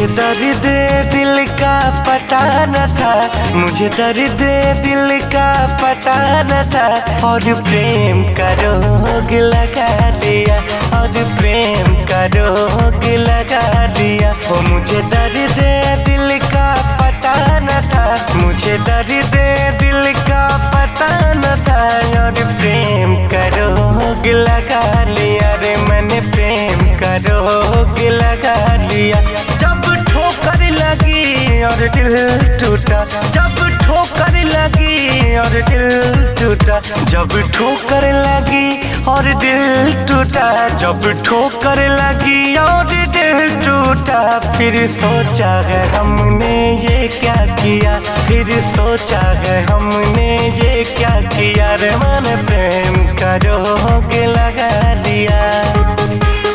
दर्द दिल का पता न था, मुझे दर्द दिल का पता न था। और प्रेम का रोग लगा दिया, और प्रेम का रोग लगा दिया। वो मुझे दर्द दिल का पता न था, मुझे दर्द दिल का पता न था। और प्रेम का रोग लगा लिया रे मैंने, प्रेम का रोग लगा लिया। जब ठोकर लगी और दिल टूटा, जब ठोकर लगी और दिल टूटा, जब ठोकर लगी और दिल टूटा, जब ठोकर लगी और दिल टूटा। फिर सोचा है हमने ये क्या किया, फिर सोचा है हमने ये क्या किया रे मैंने प्रेम का रोग लगा दिया।